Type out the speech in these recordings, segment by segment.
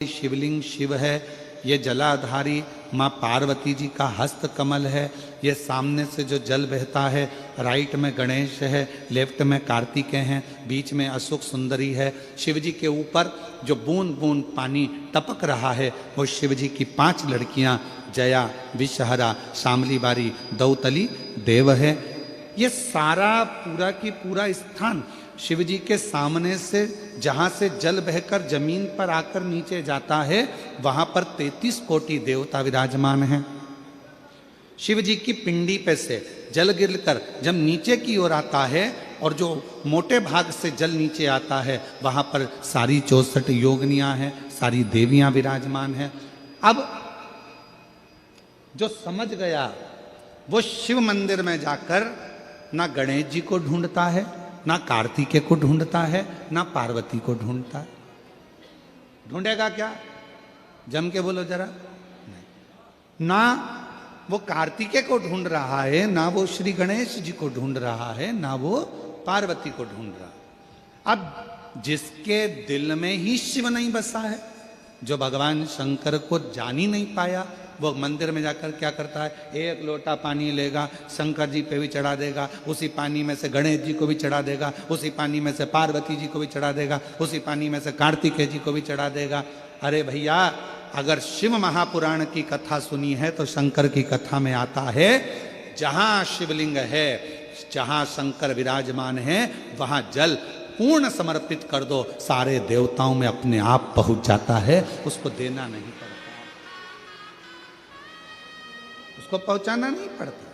शिवलिंग शिव है, ये जलाधारी माँ पार्वती जी का हस्त कमल है। ये सामने से जो जल बहता है, राइट में गणेश है, लेफ्ट में कार्तिकेय हैं, बीच में अशोक सुंदरी है। शिव जी के ऊपर जो बूंद बूंद पानी टपक रहा है वो शिव जी की 5 लड़कियां जया, विषहरा, शामली बारी, दौतली, देव है। ये सारा पूरा की पूरा स्थान शिव जी के सामने से जहां से जल बहकर जमीन पर आकर नीचे जाता है, वहां पर 33 कोटि देवता विराजमान हैं। शिव जी की पिंडी पे से जल गिरकर जब नीचे की ओर आता है और जो मोटे भाग से जल नीचे आता है, वहां पर सारी 64 योगिनियां हैं, सारी देवियां विराजमान हैं। अब जो समझ गया वो शिव मंदिर में जाकर ना गणेश जी को ढूंढता है, ना कार्तिकेय को ढूंढता है, ना पार्वती को ढूंढता है। ढूंढेगा क्या? जम के बोलो जरा। नहीं, ना वो कार्तिकेय को ढूंढ रहा है, ना वो श्री गणेश जी को ढूंढ रहा है, ना वो पार्वती को ढूंढ रहा है। अब जिसके दिल में ही शिव नहीं बसा है, जो भगवान शंकर को जान ही नहीं पाया, वो मंदिर में जाकर क्या करता है? एक लोटा पानी लेगा, शंकर जी पे भी चढ़ा देगा, उसी पानी में से गणेश जी को भी चढ़ा देगा, उसी पानी में से पार्वती जी को भी चढ़ा देगा, उसी पानी में से कार्तिकेय जी को भी चढ़ा देगा। अरे भैया, अगर शिव महापुराण की कथा सुनी है तो शंकर की कथा में आता है, जहां शिवलिंग है, जहां शंकर विराजमान है, वहां जल पूर्ण समर्पित कर दो, सारे देवताओं में अपने आप पहुंच जाता है। उसको देना नहीं पड़ता, उसको पहुंचाना नहीं पड़ता।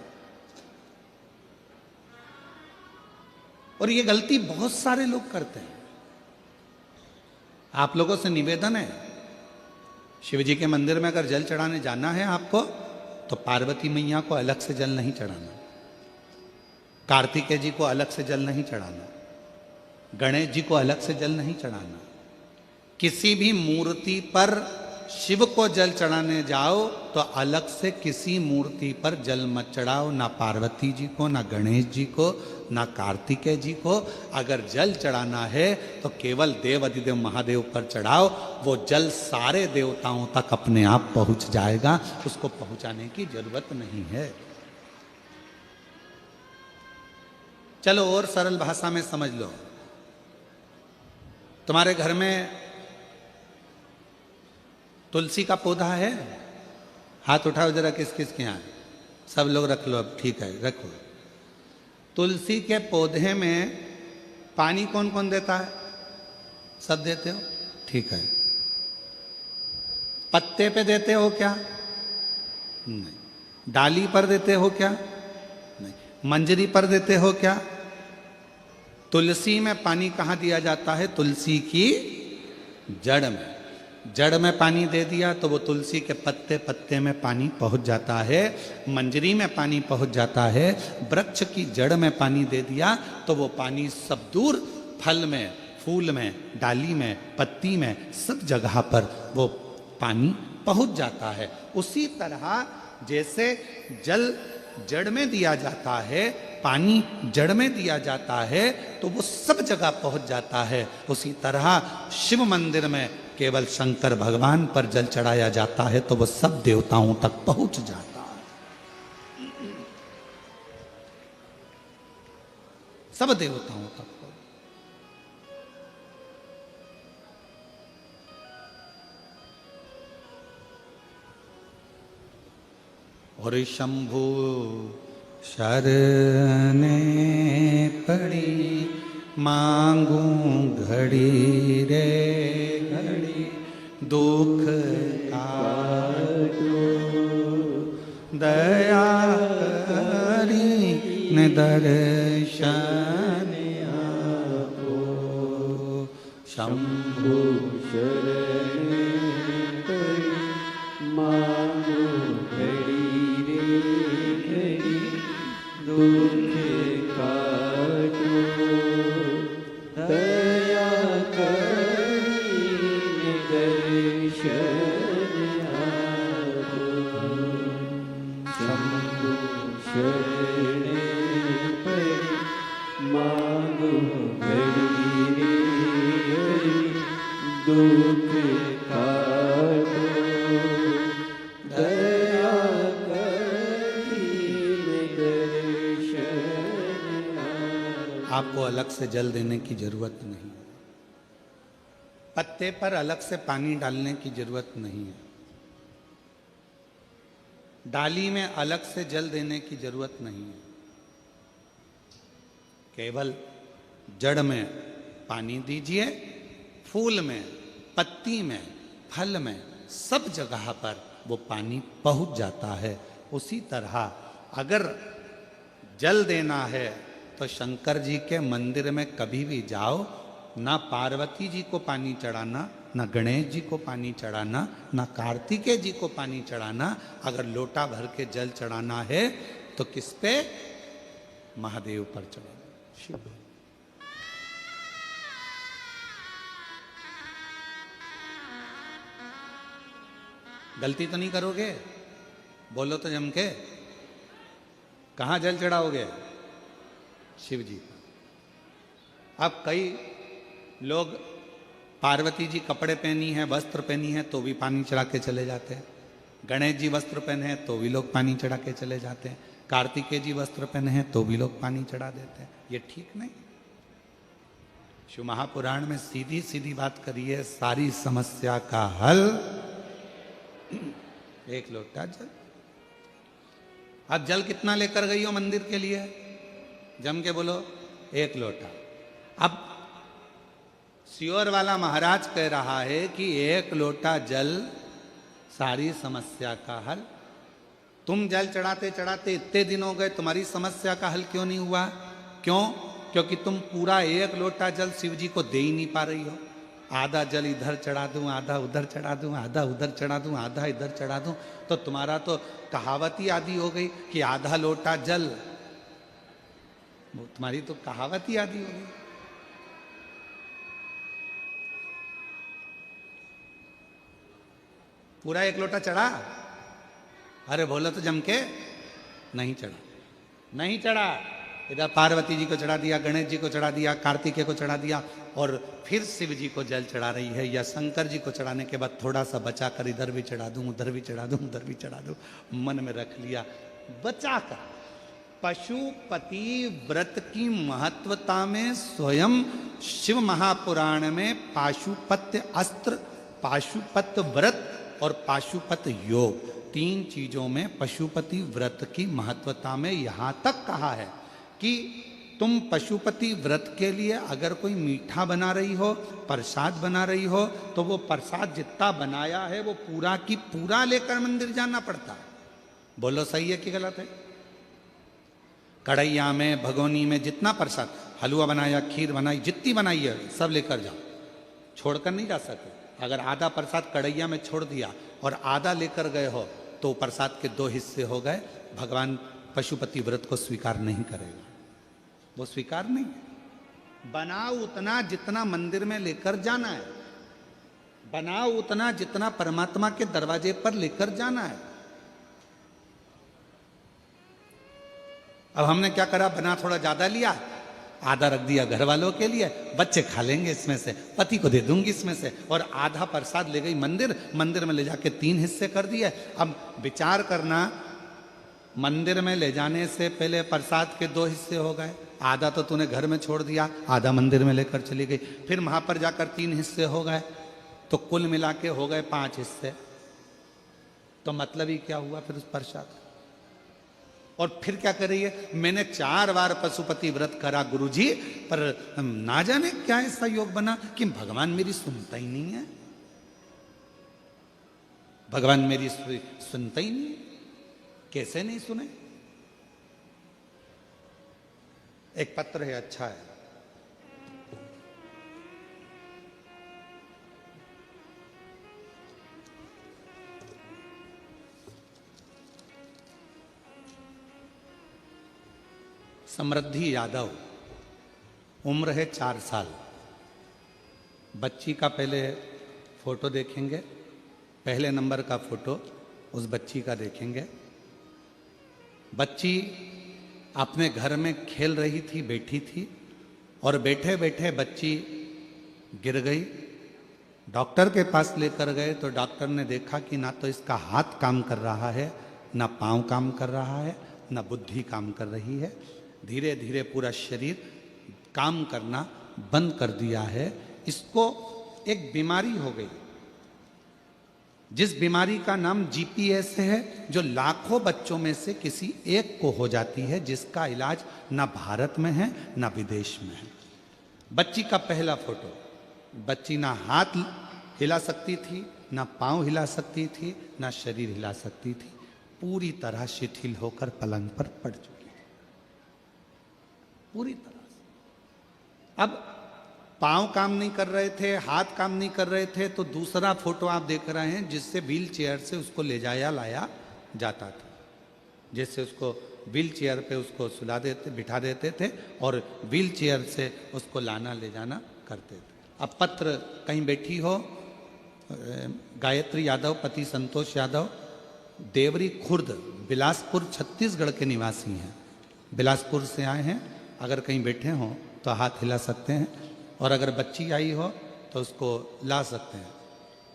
और ये गलती बहुत सारे लोग करते हैं। आप लोगों से निवेदन है, शिव जी के मंदिर में अगर जल चढ़ाने जाना है आपको, तो पार्वती मैया को अलग से जल नहीं चढ़ाना, कार्तिकेय जी को अलग से जल नहीं चढ़ाना, गणेश जी को अलग से जल नहीं चढ़ाना। किसी भी मूर्ति पर शिव को जल चढ़ाने जाओ तो अलग से किसी मूर्ति पर जल मत चढ़ाओ, ना पार्वती जी को, ना गणेश जी को, ना कार्तिकेय जी को। अगर जल चढ़ाना है तो केवल देव अधिदेव महादेव पर चढ़ाओ, वो जल सारे देवताओं तक अपने आप पहुंच जाएगा, उसको पहुंचाने की जरूरत नहीं है। चलो और सरल भाषा में समझ लो। तुम्हारे घर में तुलसी का पौधा है? हाथ उठाओ जरा, किस किस के यहाँ? सब लोग रख लो। अब ठीक है, रखो। तुलसी के पौधे में पानी कौन कौन देता है? सब देते हो? ठीक है। पत्ते पे देते हो क्या? नहीं। डाली पर देते हो क्या? नहीं। मंजरी पर देते हो क्या? तुलसी में पानी कहाँ दिया जाता है? तुलसी की जड़ में। जड़ में पानी दे दिया तो वो तुलसी के पत्ते पत्ते में पानी पहुंच जाता है, मंजरी में पानी पहुंच जाता है। वृक्ष की जड़ में पानी दे दिया तो वो पानी सब दूर फल में, फूल में, डाली में, पत्ती में, सब जगह पर वो पानी पहुंच जाता है। उसी तरह जैसे जल जड़ में दिया जाता है, पानी जड़ में दिया जाता है, तो वो सब जगह पहुंच जाता है। उसी तरह शिव मंदिर में केवल शंकर भगवान पर जल चढ़ाया जाता है तो वो सब देवताओं तक पहुंच जाता है, सब देवताओं तक। और शंभु शरणे पड़ी, मांगू घड़ी रे घड़ी, दुख काटो दया करी न दर्शन आपो। शंभु शरणे पड़ी, मांगू घड़ी रे घड़ी, दुख काटो दया करी दर्शन आपो। शंभु शरणे पड़ी, मांगो घड़ी रे घड़ी, दुख अलग से जल देने की जरूरत नहीं है, पत्ते पर अलग से पानी डालने की जरूरत नहीं है, डाली में अलग से जल देने की जरूरत नहीं है। केवल जड़ में पानी दीजिए, फूल में, पत्ती में, फल में, सब जगह पर वो पानी पहुंच जाता है। उसी तरह अगर जल देना है तो शंकर जी के मंदिर में कभी भी जाओ, ना पार्वती जी को पानी चढ़ाना, ना गणेश जी को पानी चढ़ाना, ना कार्तिकेय जी को पानी चढ़ाना। अगर लोटा भर के जल चढ़ाना है तो किस पे? महादेव पर चढ़ाना, शिव। गलती तो नहीं करोगे? बोलो तो जम के। कहाँ जल चढ़ाओगे? शिव जी। अब कई लोग पार्वती जी कपड़े पहनी है, वस्त्र पहनी है, तो भी पानी चढ़ा के चले जाते हैं। गणेश जी वस्त्र पहने हैं तो भी लोग पानी चढ़ा के चले जाते हैं। कार्तिकेय जी वस्त्र पहने हैं तो भी लोग पानी चढ़ा देते हैं। ये ठीक नहीं। शिव महापुराण में सीधी सीधी बात करिए, सारी समस्या का हल एक लोटा जल। अब जल कितना लेकर गई हो मंदिर के लिए? जम के बोलो, एक लोटा। अब सियोर वाला महाराज कह रहा है कि एक लोटा जल सारी समस्या का हल। तुम जल चढ़ाते चढ़ाते इतने दिन हो गए, तुम्हारी समस्या का हल क्यों नहीं हुआ? क्यों? क्योंकि तुम पूरा एक लोटा जल शिव जी को दे ही नहीं पा रही हो। आधा जल इधर चढ़ा दूं, आधा उधर चढ़ा दूं, आधा उधर चढ़ा दूं, आधा इधर चढ़ा दूं, तो तुम्हारा तो कहावत ही आदि हो गई कि आधा लोटा जल। तुम्हारी तो कहावत ही आदि हो गई। पूरा एक लोटा चढ़ा? अरे बोलो तो जम के। नहीं चढ़ा, नहीं चढ़ा। इधर पार्वती जी को चढ़ा दिया, गणेश जी को चढ़ा दिया, कार्तिकेय को चढ़ा दिया, और फिर शिव जी को जल चढ़ा रही है। या शंकर जी को चढ़ाने के बाद थोड़ा सा बचा कर इधर भी चढ़ा दूं, उधर भी चढ़ा दूं, उधर भी चढ़ा दूं, मन में रख लिया बचा कर। पशुपति व्रत की महत्वता में स्वयं शिव महापुराण में पाशुपत्य अस्त्र, पाशुपत्य व्रत और पाशुपत योग, तीन चीजों में पशुपति व्रत की महत्वता में यहां तक कहा है कि तुम पशुपति व्रत के लिए अगर कोई मीठा बना रही हो, प्रसाद बना रही हो, तो वो प्रसाद जितना बनाया है वो पूरा की पूरा लेकर मंदिर जाना पड़ता है। बोलो सही है कि गलत है? कढ़ैया में, भगोनी में जितना प्रसाद, हलवा बनाया, खीर बनाई, जितनी बनाई है सब लेकर जाओ, छोड़कर नहीं जा सकते। अगर आधा प्रसाद कढ़ैया में छोड़ दिया और आधा लेकर गए हो तो प्रसाद के दो हिस्से हो गए। भगवान पशुपति व्रत को स्वीकार नहीं करेगा, वो स्वीकार नहीं है। बनाओ उतना जितना मंदिर में लेकर जाना है, बनाओ उतना जितना परमात्मा के दरवाजे पर लेकर जाना है। अब हमने क्या करा, बना थोड़ा ज्यादा लिया, आधा रख दिया घर वालों के लिए, बच्चे खा लेंगे इसमें से, पति को दे दूंगी इसमें से, और आधा प्रसाद ले गई मंदिर, मंदिर में ले जाके 3 हिस्से कर दिए। अब विचार करना, मंदिर में ले जाने से पहले प्रसाद के 2 हिस्से हो गए, आधा तो तूने घर में छोड़ दिया, आधा मंदिर में लेकर चली गई, फिर वहां पर जाकर 3 हिस्से हो गए, तो कुल मिला के हो गए 5 हिस्से। तो मतलब ही क्या हुआ फिर उस प्रसाद? और फिर क्या कर रही है? मैंने 4 बार पशुपति व्रत करा गुरुजी, पर ना जाने क्या ऐसा योग बना कि भगवान मेरी सुनता ही नहीं है, भगवान मेरी सुनता ही नहीं। कैसे नहीं सुने? एक पत्र है, अच्छा है, समृद्धि यादव, उम्र है 4 साल। बच्ची का पहले फोटो देखेंगे, पहले नंबर का फोटो उस बच्ची का देखेंगे। बच्ची अपने घर में खेल रही थी, बैठी थी, और बैठे बैठे बच्ची गिर गई। डॉक्टर के पास लेकर गए तो डॉक्टर ने देखा कि ना तो इसका हाथ काम कर रहा है, ना पांव काम कर रहा है, ना बुद्धि काम कर रही है। धीरे धीरे पूरा शरीर काम करना बंद कर दिया है। इसको एक बीमारी हो गई, जिस बीमारी का नाम जीपीएस है, जो लाखों बच्चों में से किसी एक को हो जाती है, जिसका इलाज ना भारत में है ना विदेश में है। बच्ची का पहला फोटो, बच्ची ना हाथ हिला सकती थी, ना पांव हिला सकती थी, ना शरीर हिला सकती थी, पूरी तरह शिथिल होकर पलंग पर पड़ चुकी थी, पूरी तरह से। अब पांव काम नहीं कर रहे थे, हाथ काम नहीं कर रहे थे, तो दूसरा फोटो आप देख रहे हैं जिससे व्हील चेयर से उसको ले जाया लाया जाता था, जिससे उसको व्हील चेयर पे उसको सुला देते, बिठा देते थे और व्हील चेयर से उसको लाना ले जाना करते थे। अब पत्र कहीं बैठी हो, गायत्री यादव पति संतोष यादव देवरी खुर्द बिलासपुर छत्तीसगढ़ के निवासी हैं, बिलासपुर से आए हैं। अगर कहीं बैठे हों तो हाथ हिला सकते हैं, और अगर बच्ची आई हो तो उसको ला सकते हैं।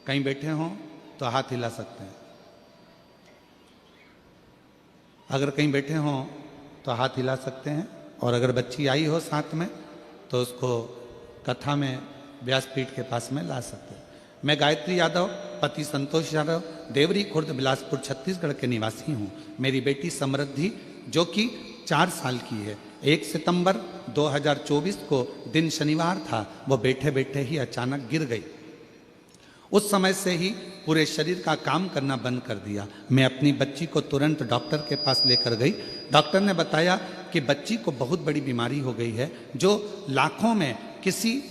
कहीं बैठे हों तो हाथ हिला सकते हैं, अगर कहीं बैठे हों तो हाथ हिला सकते हैं, और अगर बच्ची आई हो साथ में तो उसको कथा में व्यासपीठ के पास में ला सकते हैं। मैं गायत्री यादव पति संतोष यादव देवरी खुर्द बिलासपुर छत्तीसगढ़ के निवासी हूँ। मेरी बेटी समृद्धि जो कि 4 साल की है, 1 सितंबर 2024 को दिन शनिवार था, वो बैठे बैठे ही अचानक गिर गई। उस समय से ही पूरे शरीर का काम करना बंद कर दिया। मैं अपनी बच्ची को तुरंत डॉक्टर के पास लेकर गई। डॉक्टर ने बताया कि बच्ची को बहुत बड़ी बीमारी हो गई है, जो लाखों में किसी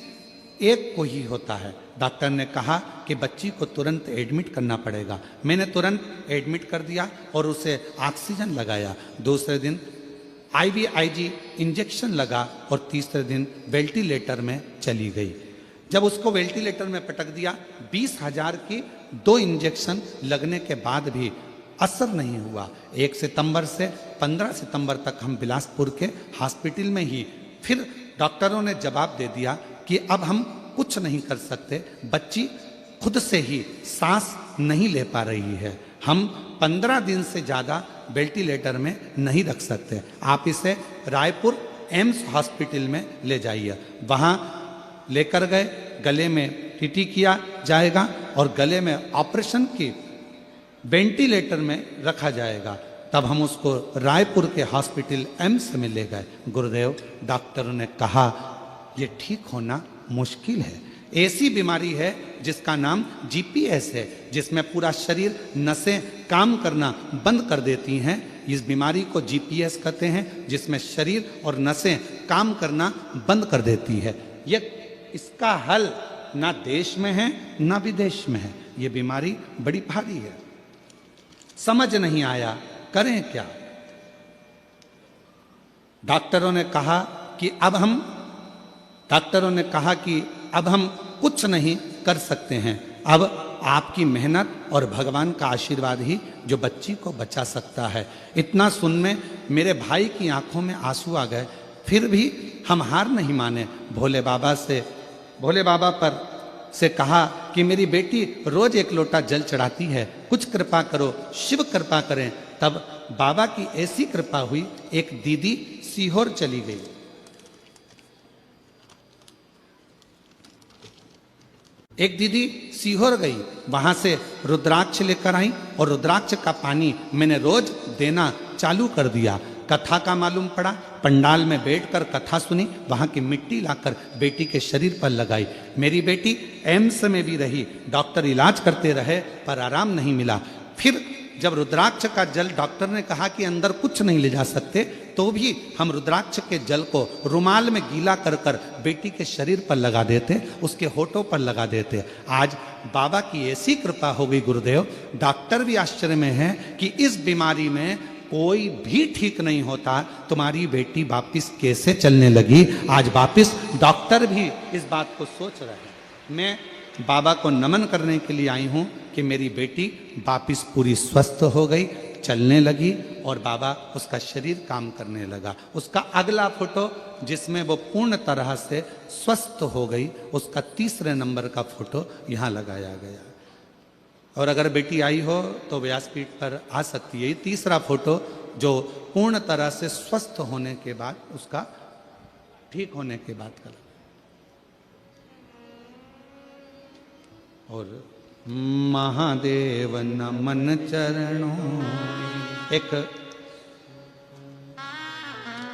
एक को ही होता है। डॉक्टर ने कहा कि बच्ची को तुरंत एडमिट करना पड़ेगा। मैंने तुरंत एडमिट कर दिया और उसे ऑक्सीजन लगाया। दूसरे दिन IVIG इंजेक्शन लगा और तीसरे दिन वेंटिलेटर में चली गई। जब उसको वेंटिलेटर में पटक दिया, 20,000 की 2 इंजेक्शन लगने के बाद भी असर नहीं हुआ। 1 सितंबर से 15 सितंबर तक हम बिलासपुर के हॉस्पिटल में ही, फिर डॉक्टरों ने जवाब दे दिया कि अब हम कुछ नहीं कर सकते, बच्ची खुद से ही सांस नहीं ले पा रही है, हम 15 दिन से ज़्यादा वेंटिलेटर में नहीं रख सकते, आप इसे रायपुर एम्स हॉस्पिटल में ले जाइए। वहाँ लेकर गए, गले में टीटी किया जाएगा और गले में ऑपरेशन की वेंटिलेटर में रखा जाएगा। तब हम उसको रायपुर के हॉस्पिटल एम्स में ले गए। गुरुदेव, डॉक्टरों ने कहा ये ठीक होना मुश्किल है, ऐसी बीमारी है जिसका नाम जीपीएस है, जिसमें पूरा शरीर नसें काम करना बंद कर देती हैं। इस बीमारी को जीपीएस कहते हैं, जिसमें शरीर और नसें काम करना बंद कर देती है। ये इसका हल ना देश में है ना विदेश में है। ये बीमारी बड़ी भारी है, समझ नहीं आया करें क्या। डॉक्टरों ने कहा कि अब हम कुछ नहीं कर सकते हैं, अब आपकी मेहनत और भगवान का आशीर्वाद ही जो बच्ची को बचा सकता है। इतना सुन में मेरे भाई की आंखों में आंसू आ गए। फिर भी हम हार नहीं माने। भोले बाबा पर से कहा कि मेरी बेटी रोज 1 लोटा जल चढ़ाती है, कुछ कृपा करो, शिव कृपा करें। तब बाबा की ऐसी कृपा हुई, एक दीदी सीहोर चली गई। एक दीदी सीहोर गई, वहां से रुद्राक्ष लेकर आई और रुद्राक्ष का पानी मैंने रोज देना चालू कर दिया। कथा का मालूम पड़ा, पंडाल में बैठकर कथा सुनी, वहां की मिट्टी लाकर बेटी के शरीर पर लगाई। मेरी बेटी एम्स में भी रही, डॉक्टर इलाज करते रहे पर आराम नहीं मिला। फिर जब रुद्राक्ष का जल डॉक्टर ने कहा कि अंदर कुछ नहीं ले जा सकते, तो भी हम रुद्राक्ष के जल को रुमाल में गीला कर कर बेटी के शरीर पर लगा देते, उसके होठों पर लगा देते। आज बाबा की ऐसी कृपा हो गई गुरुदेव, डॉक्टर भी आश्चर्य में है कि इस बीमारी में कोई भी ठीक नहीं होता, तुम्हारी बेटी वापिस कैसे चलने लगी। आज वापिस डॉक्टर भी इस बात को सोच रहे हैं। मैं बाबा को नमन करने के लिए आई हूँ कि मेरी बेटी वापिस पूरी स्वस्थ हो गई, चलने लगी और बाबा उसका शरीर काम करने लगा। उसका अगला फोटो जिसमें वो पूर्ण तरह से स्वस्थ हो गई, उसका 3 नंबर का फोटो यहाँ लगाया गया। और अगर बेटी आई हो तो व्यासपीठ पर आ सकती है। ये 3 फोटो जो पूर्ण तरह से स्वस्थ होने के बाद उसका ठीक होने के बाद कल। और महादेव नमन चरणों, एक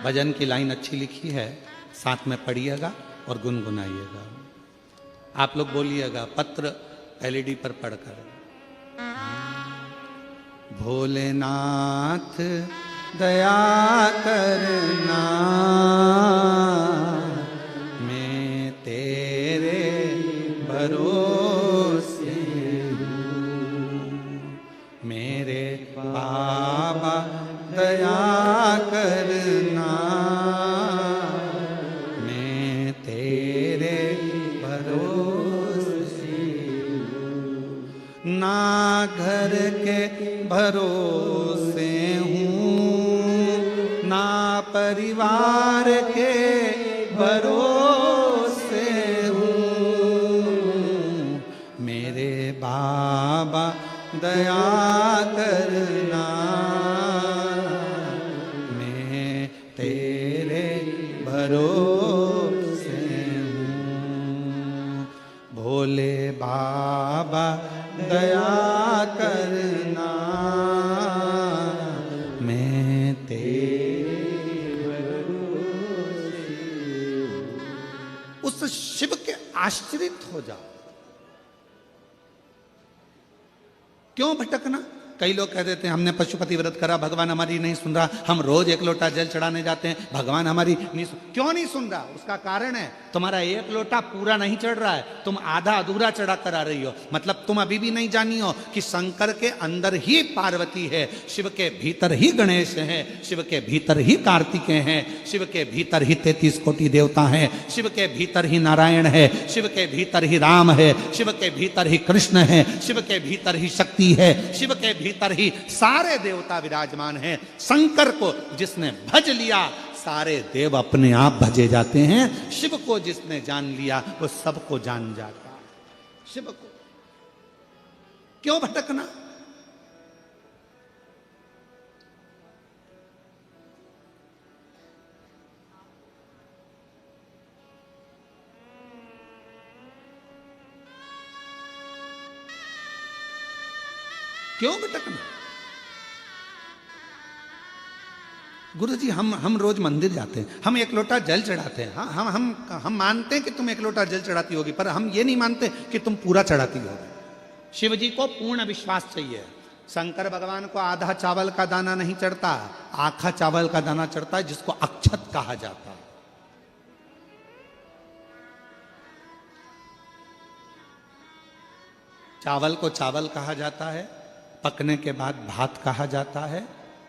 भजन की लाइन अच्छी लिखी है, साथ में पढ़िएगा और गुनगुनाइएगा। आप लोग बोलिएगा पत्र एलईडी पर पढ़कर। भोलेनाथ दया करना, मैं तेरे भरोसे हूँ। मेरे बाबा दया करना, मैं तेरे भरोसे हूँ। ना घर के भरोसे हूँ, ना परिवार के भरोसे हूँ। मेरे बाबा दया करना, मैं तेरे भरोसे हूँ। भोले बाबा दया करना, मैं तेरे भरोसे हूँ। उस शिव के आश्रित हो जाओ। क्यों भटकना? कई लोग कह देते हैं हमने पशुपति व्रत करा, भगवान हमारी नहीं सुन रहा, हम रोज 1 लोटा जल चढ़ाने जाते हैं, भगवान हमारी नहीं सुन। क्यों नहीं सुन रहा? उसका कारण है तुम्हारा 1 लोटा पूरा नहीं चढ़ रहा है, तुम आधा अधूरा चढ़ा कर आ रही हो। मतलब तुम अभी भी नहीं जानी हो कि शंकर के अंदर ही पार्वती है, शिव के भीतर ही गणेश है, शिव के भीतर ही कार्तिकेय हैं, शिव के भीतर ही 33 कोटि देवता हैं, शिव के भीतर ही नारायण है, शिव के भीतर ही राम है, शिव के भीतर ही कृष्ण है, शिव के भीतर ही शक्ति है, शिव के भीतर ही सारे देवता विराजमान हैं। शंकर को जिसने भज लिया, सारे देव अपने आप भजे जाते हैं। शिव को जिसने जान लिया, वो सबको जान जाता है। शिव को क्यों भटकना? क्यों भटकना? गुरु जी हम रोज मंदिर जाते हैं, हम 1 लोटा जल चढ़ाते हैं। हाँ, हम मानते हैं कि तुम 1 लोटा जल चढ़ाती होगी, पर हम ये नहीं मानते कि तुम पूरा चढ़ाती होगी। शिव जी को पूर्ण विश्वास चाहिए। शंकर भगवान को आधा चावल का दाना नहीं चढ़ता, आखा चावल का दाना चढ़ता है, जिसको अक्षत कहा जाता है। चावल को चावल कहा जाता है, पकने के बाद भात कहा जाता है।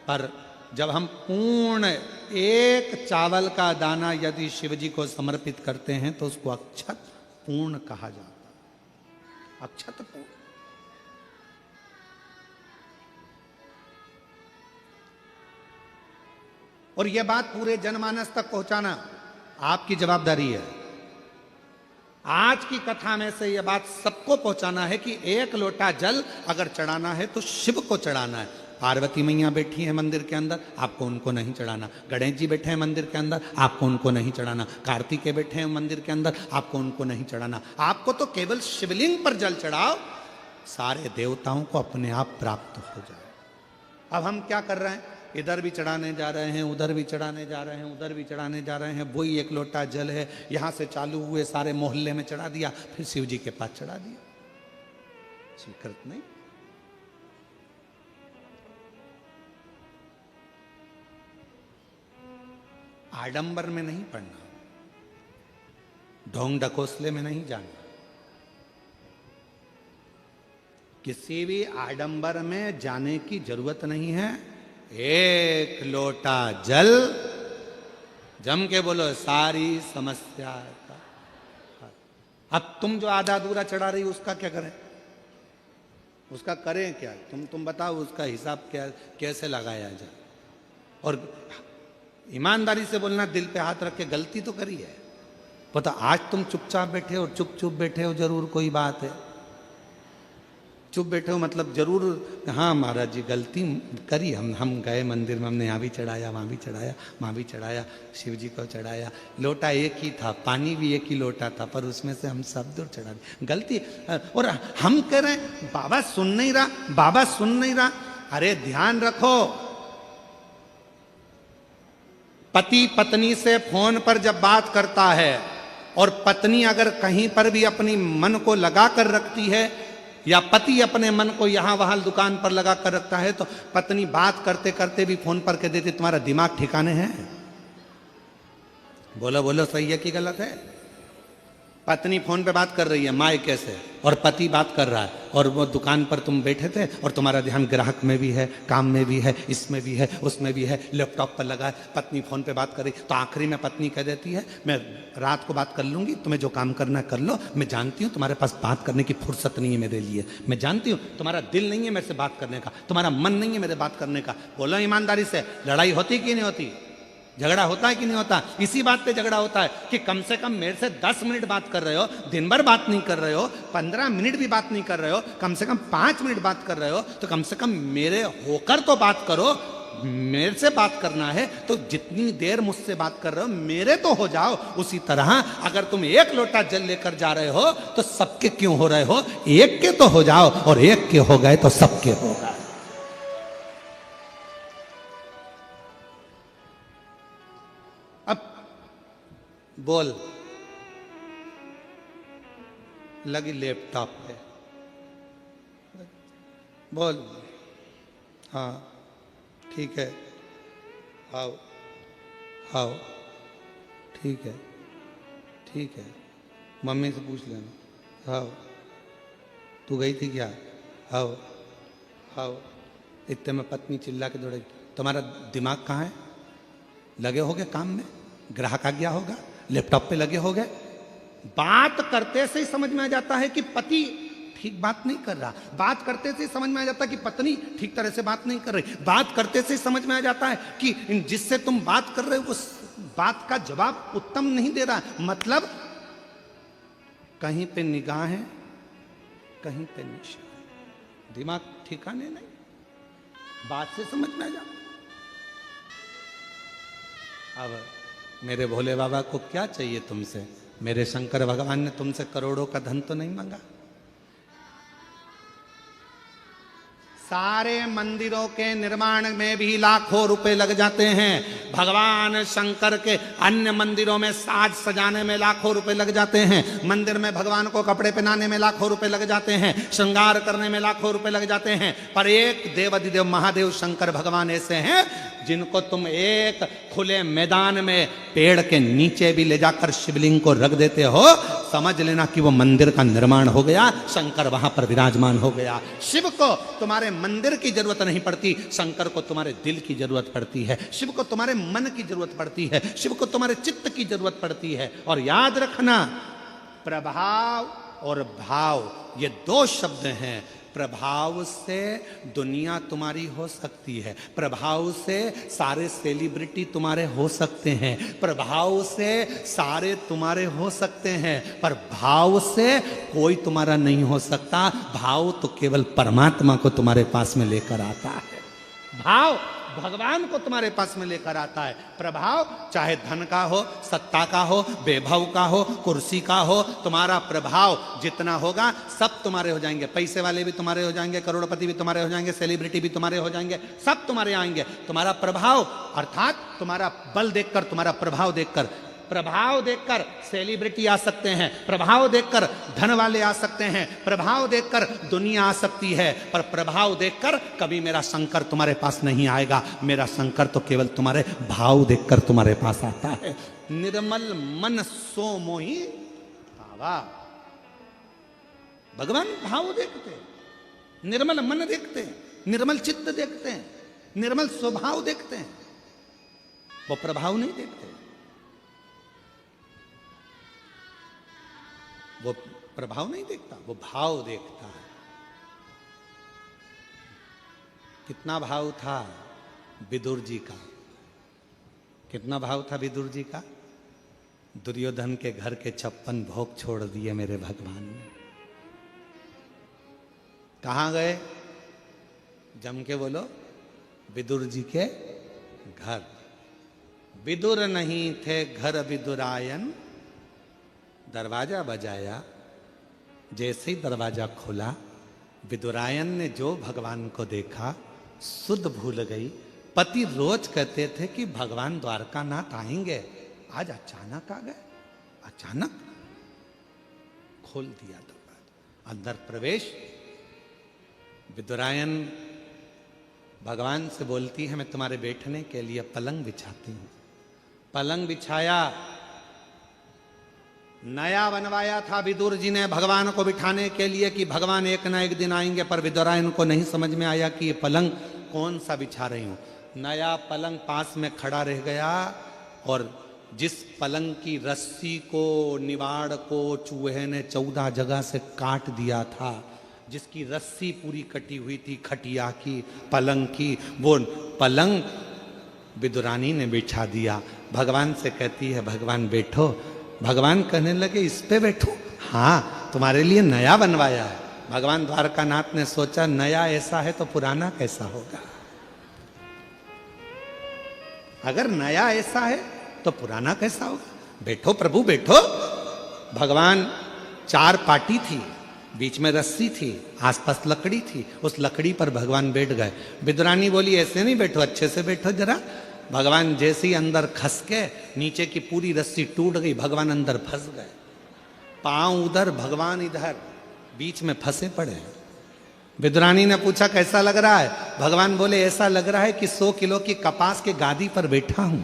पर जब हम पूर्ण 1 चावल का दाना यदि शिव जी को समर्पित करते हैं तो उसको अक्षत पूर्ण कहा जाता है। अक्षत पूर्ण। और यह बात पूरे जनमानस तक पहुंचाना आपकी जवाबदारी है। आज की कथा में से यह बात सबको पहुंचाना है कि 1 लोटा जल अगर चढ़ाना है तो शिव को चढ़ाना है। पार्वती मैया बैठी है मंदिर के अंदर, आपको उनको नहीं चढ़ाना। गणेश जी बैठे हैं मंदिर के अंदर, आपको उनको नहीं चढ़ाना। कार्तिकेय बैठे हैं मंदिर के अंदर, आपको उनको नहीं चढ़ाना। आपको तो केवल शिवलिंग पर जल चढ़ाओ, सारे देवताओं को अपने आप प्राप्त हो जाए। अब हम क्या कर रहे हैं? इधर भी चढ़ाने जा रहे हैं, उधर भी चढ़ाने जा रहे हैं, उधर भी चढ़ाने जा रहे हैं। वही 1 लोटा जल है, यहां से चालू हुए सारे मोहल्ले में चढ़ा दिया, फिर शिव जी के पास चढ़ा दिया। स्वीकृत नहीं। आडंबर में नहीं पड़ना, ढोंग ढकोसले में नहीं जाना। किसी भी आडंबर में जाने की जरूरत नहीं है। 1 लोटा जल, जम के बोलो सारी समस्या का। अब तुम जो आधा अधूरा चढ़ा रही उसका क्या करें? उसका करें क्या? तुम बताओ उसका हिसाब क्या, कैसे लगाया जाए? और ईमानदारी से बोलना, दिल पे हाथ रख के गलती तो करी है। पता आज तुम चुपचाप बैठे हो, चुप चुप बैठे हो, जरूर कोई बात है। चुप बैठे हो मतलब जरूर, हाँ महाराज जी गलती करी, हम गए मंदिर में, हमने यहाँ भी चढ़ाया, वहाँ भी चढ़ाया, वहाँ भी चढ़ाया, शिव जी को चढ़ाया, लोटा एक ही था, पानी भी एक ही लोटा था, पर उसमें से हम सब दूर चढ़ा दिए, गलती। और हम कह रहे हैं बाबा सुन नहीं रहा, बाबा सुन नहीं रहा। अरे ध्यान रखो, पति पत्नी से फोन पर जब बात करता है और पत्नी अगर कहीं पर भी अपनी मन को लगा कर रखती है, या पति अपने मन को यहां वहां दुकान पर लगा कर रखता है, तो पत्नी बात करते करते भी फोन पर कह देती तुम्हारा दिमाग ठिकाने है? बोलो बोलो, सही है कि गलत है? पत्नी फोन पे बात कर रही है मायके से और पति बात कर रहा है, और वो दुकान पर तुम बैठे थे और तुम्हारा ध्यान ग्राहक में भी है, काम में भी है, इसमें भी है, उसमें भी है, लैपटॉप पर लगा है, पत्नी फोन पे बात कर रही, तो आखिरी में पत्नी कह देती है मैं रात को बात कर लूंगी, तुम्हें जो काम करना है कर लो, मैं जानती हूँ तुम्हारे पास बात करने की फुर्सत नहीं है मेरे लिए, मैं जानती हूँ तुम्हारा दिल नहीं है मेरे से बात करने का, तुम्हारा मन नहीं है मेरे बात करने का। बोलो ईमानदारी से, लड़ाई होती कि नहीं होती? झगड़ा होता है कि नहीं होता? इसी बात पे झगड़ा होता है कि कम से कम मेरे से 10 मिनट बात कर रहे हो, दिन भर बात नहीं कर रहे हो, 15 मिनट भी बात नहीं कर रहे हो, कम से कम 5 मिनट बात कर रहे हो, तो कम से कम मेरे होकर तो बात करो। मेरे से बात करना है तो जितनी देर मुझसे बात कर रहे हो मेरे तो हो जाओ। उसी तरह अगर तुम एक लोटा जल लेकर जा रहे हो तो सबके क्यों हो रहे हो? एक के तो हो जाओ, और एक के हो गए तो सबके हो गए। अब बोल, लगी लैपटॉप पे, बोल हाँ ठीक है, आओ आओ, ठीक है ठीक है, मम्मी से पूछ लेना, आओ तू गई थी क्या, आओ आओ। इतने में पत्नी चिल्ला के दौड़ेगी, तुम्हारा दिमाग कहाँ है? लगे होगे काम में, ग्राहक आ गया होगा, लैपटॉप पे लगे होगे। बात करते से ही समझ में आ जाता है कि पति ठीक बात नहीं कर रहा, बात करते से ही समझ में आ जाता है कि पत्नी ठीक तरह से बात नहीं कर रही, बात करते से ही समझ में आ जाता है कि जिससे तुम बात कर रहे हो उस बात का जवाब उत्तम नहीं दे रहा, मतलब कहीं पे निगाह है, कहीं पे निशान, दिमाग ठिकाने नहीं, बात से समझ में आ जाता। अब मेरे भोले बाबा को क्या चाहिए तुमसे? मेरे शंकर भगवान ने तुमसे करोड़ों का धन तो नहीं मांगा। सारे मंदिरों के निर्माण में भी लाखों रुपए लग जाते हैं, भगवान शंकर के अन्य मंदिरों में साज सजाने में लाखों रुपए लग जाते हैं, मंदिर में भगवान को कपड़े पहनाने में लाखों रुपए लग जाते हैं, श्रृंगार करने में लाखों रुपए लग जाते हैं। पर एक देवाधिदेव महादेव शंकर भगवान ऐसे हैं जिनको तुम एक खुले मैदान में पेड़ के नीचे भी ले जाकर शिवलिंग को रख देते हो, समझ लेना कि वो मंदिर का निर्माण हो गया, शंकर वहां पर विराजमान हो गया। शिव को तुम्हारे मंदिर की जरूरत नहीं पड़ती, शंकर को तुम्हारे दिल की जरूरत पड़ती है, शिव को तुम्हारे मन की जरूरत पड़ती है, शिव को तुम्हारे चित्त की जरूरत पड़ती है। और याद रखना, प्रभाव और भाव ये दो शब्द हैं। प्रभाव से दुनिया तुम्हारी हो सकती है, प्रभाव से सारे सेलिब्रिटी तुम्हारे हो सकते हैं, प्रभाव से सारे तुम्हारे हो सकते हैं, पर भाव से कोई तुम्हारा नहीं हो सकता। भाव तो केवल परमात्मा को तुम्हारे पास में लेकर आता है, भाव भगवान को तुम्हारे पास में लेकर आता है। प्रभाव चाहे धन का हो, सत्ता का हो, वैभव का हो, कुर्सी का हो, तुम्हारा प्रभाव जितना होगा सब तुम्हारे हो जाएंगे। पैसे वाले भी तुम्हारे हो जाएंगे, करोड़पति भी तुम्हारे हो जाएंगे, सेलिब्रिटी भी तुम्हारे हो जाएंगे, सब तुम्हारे आएंगे। तुम्हारा प्रभाव अर्थात तुम्हारा बल देखकर, तुम्हारा प्रभाव देखकर, प्रभाव देखकर सेलिब्रिटी आ सकते हैं, प्रभाव देखकर धन वाले आ सकते हैं, प्रभाव देखकर दुनिया आ सकती है, पर प्रभाव देखकर कभी मेरा शंकर तुम्हारे पास नहीं आएगा। मेरा शंकर तो केवल तुम्हारे भाव देखकर तुम्हारे पास आता है। निर्मल मन सो मोहि भावा, भगवान भाव देखते हैं, निर्मल मन देखते हैं, निर्मल चित्त देखते हैं, निर्मल स्वभाव देखते हैं, वो प्रभाव नहीं देखते। वो प्रभाव नहीं देखता, वो भाव देखता है। कितना भाव था विदुर जी का, कितना भाव था विदुर जी का? दुर्योधन के घर के 56 भोग छोड़ दिए मेरे भगवान ने। कहाँ गए? जम के बोलो, विदुर जी के घर। विदुर नहीं थे घर विदुरायन, दरवाजा बजाया, जैसे ही दरवाजा खुला, विदुरायन ने जो भगवान को देखा सुध भूल गई। पति रोज कहते थे कि भगवान द्वारकानाथ आएंगे, आज अचानक आ गए। अचानक खोल दिया दरवाजा, अंदर प्रवेश। विदुरायन भगवान से बोलती है, मैं तुम्हारे बैठने के लिए पलंग बिछाती हूं। पलंग बिछाया, नया बनवाया था विदुर जी ने भगवान को बिठाने के लिए कि भगवान एक ना एक दिन आएंगे, पर विदुरायन को नहीं समझ में आया कि ये पलंग कौन सा बिछा रही हूं। नया पलंग पास में खड़ा रह गया और जिस पलंग की रस्सी को, निवाड़ को चूहे ने 14 जगह से काट दिया था, जिसकी रस्सी पूरी कटी हुई थी खटिया की, पलंग की, वो पलंग विदुरानी ने बिछा दिया। भगवान से कहती है, भगवान बैठो। भगवान कहने लगे, इस पे बैठो? हाँ, तुम्हारे लिए नया बनवाया है। भगवान द्वारकानाथ ने सोचा, नया ऐसा है तो पुराना कैसा होगा? अगर नया ऐसा है तो पुराना कैसा होगा? बैठो प्रभु बैठो। भगवान, 4 पाटी थी, बीच में रस्सी थी, आसपास लकड़ी थी, उस लकड़ी पर भगवान बैठ गए। विदुरानी बोली, ऐसे नहीं बैठो, अच्छे से बैठो जरा। भगवान जैसे ही अंदर खस के, नीचे की पूरी रस्सी टूट गई, भगवान अंदर फंस गए। पांव उधर, भगवान इधर, बीच में फंसे पड़े हैं। विदुरानी ने पूछा, कैसा लग रहा है? भगवान बोले, ऐसा लग रहा है कि 100 किलो की कपास के गादी पर बैठा हूं।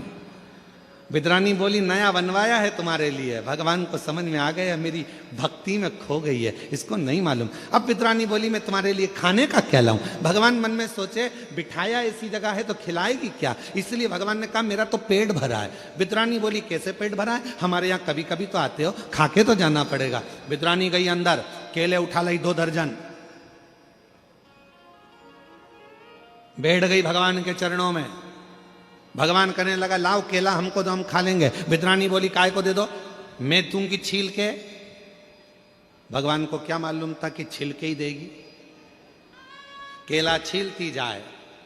विदुरानी बोली, नया बनवाया है तुम्हारे लिए। भगवान को समझ में आ गया, मेरी भक्ति में खो गई है, इसको नहीं मालूम। अब विदुरानी बोली, मैं तुम्हारे लिए खाने का क्या लाऊं? भगवान मन में सोचे, बिठाया ऐसी जगह है तो खिलाएगी क्या? इसलिए भगवान ने कहा, मेरा तो पेट भरा है। विदुरानी बोली, कैसे पेट भरा है? हमारे यहाँ कभी कभी तो आते हो, खाके तो जाना पड़ेगा। विदुरानी गई अंदर, केले उठा लाई 2 दर्जन, बैठ गई भगवान के चरणों में। भगवान कहने लगा, लाओ केला हमको दो, हम खा लेंगे। विदुरानी बोली, काय को दे दो? मैं दूंगी छील के। भगवान को क्या मालूम था कि छील के ही देगी। केला छीलती जाए,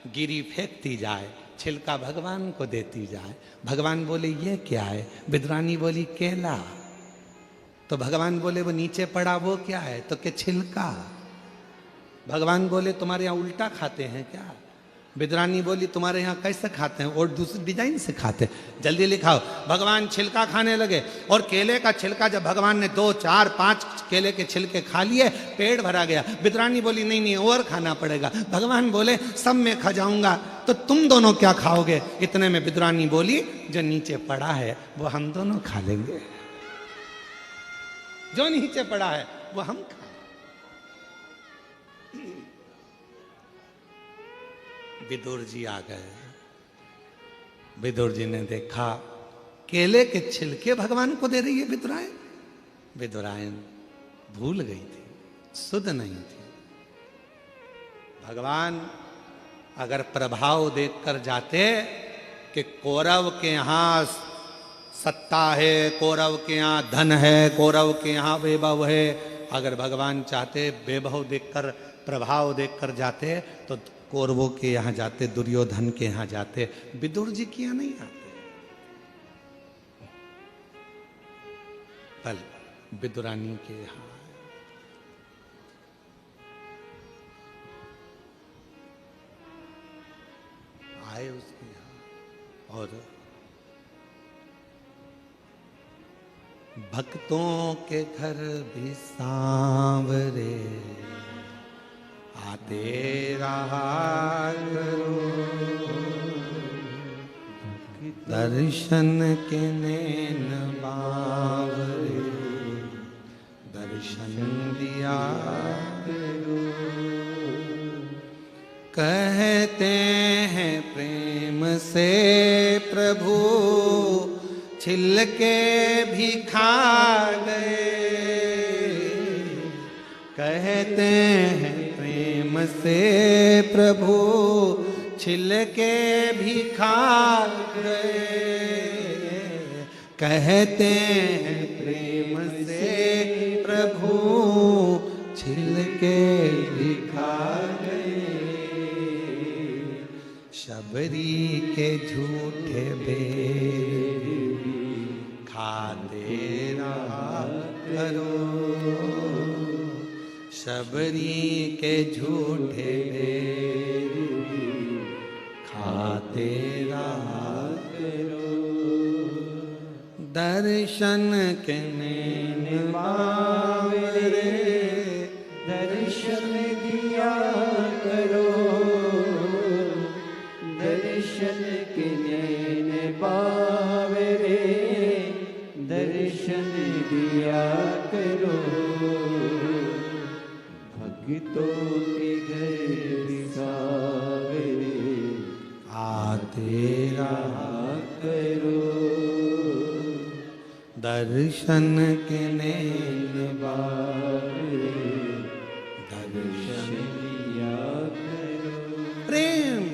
गिरी फेंकती जाए, छिलका भगवान को देती जाए। भगवान बोले, ये क्या है? विदुरानी बोली, केला। तो भगवान बोले, वो नीचे पड़ा वो क्या है? तो क्या छिलका। भगवान बोले, तुम्हारे यहाँ उल्टा खाते हैं क्या? विदुरानी बोली, तुम्हारे यहाँ कैसे खाते हैं? और दूसरी डिजाइन से खाते हैं, जल्दी लिखाओ। भगवान छिलका खाने लगे और केले का छिलका जब भगवान ने 2, 4, 5 केले के छिलके खा लिए, पेट भरा गया। विदुरानी बोली, नहीं नहीं और खाना पड़ेगा। भगवान बोले, सब मैं खा जाऊंगा तो तुम दोनों क्या खाओगे? इतने में विदुरानी बोली, जो नीचे पड़ा है वो हम दोनों खा लेंगे। जो नीचे पड़ा है वो हम खा। विदुर जी आ गए। विदुर जी ने देखा, केले के छिलके भगवान को दे रही है विदुरायन। विदुरायन भूल गई थी, सुध नहीं थी। भगवान अगर प्रभाव देखकर जाते कि कौरव के यहां सत्ता है, कौरव के यहाँ धन है, कौरव के यहाँ वैभव है, अगर भगवान चाहते वैभव देखकर, प्रभाव देखकर जाते तो कौरवों के यहाँ जाते, दुर्योधन के यहाँ जाते, विदुर जी के यहाँ नहीं आते। कल विदुरानी के यहाँ आए, उसके यहाँ। और भक्तों के घर भी सांवरे आते रहा करो, दर्शन के नैन बावरे दर्शन दिया करो। कहते हैं प्रेम से प्रभु छिलके भी खा गए, कहते हैं प्रेम से प्रभु छिलके भी खा गए, कहते हैं प्रेम से प्रभु छिलके भी खा शबरी के झूठे बेर खाते रहा करो, शबरी के झूठे बेर खाते रहा करो। दर्शन के नैन बावरे, दर्शन दिया करो, दर्शन के नैन बावरे, दर्शन दिया करो। भक्तों के घर बिसावरे आते रहा करो, दर्शन के नैन बावरे दर्शन दिया करो। प्रेम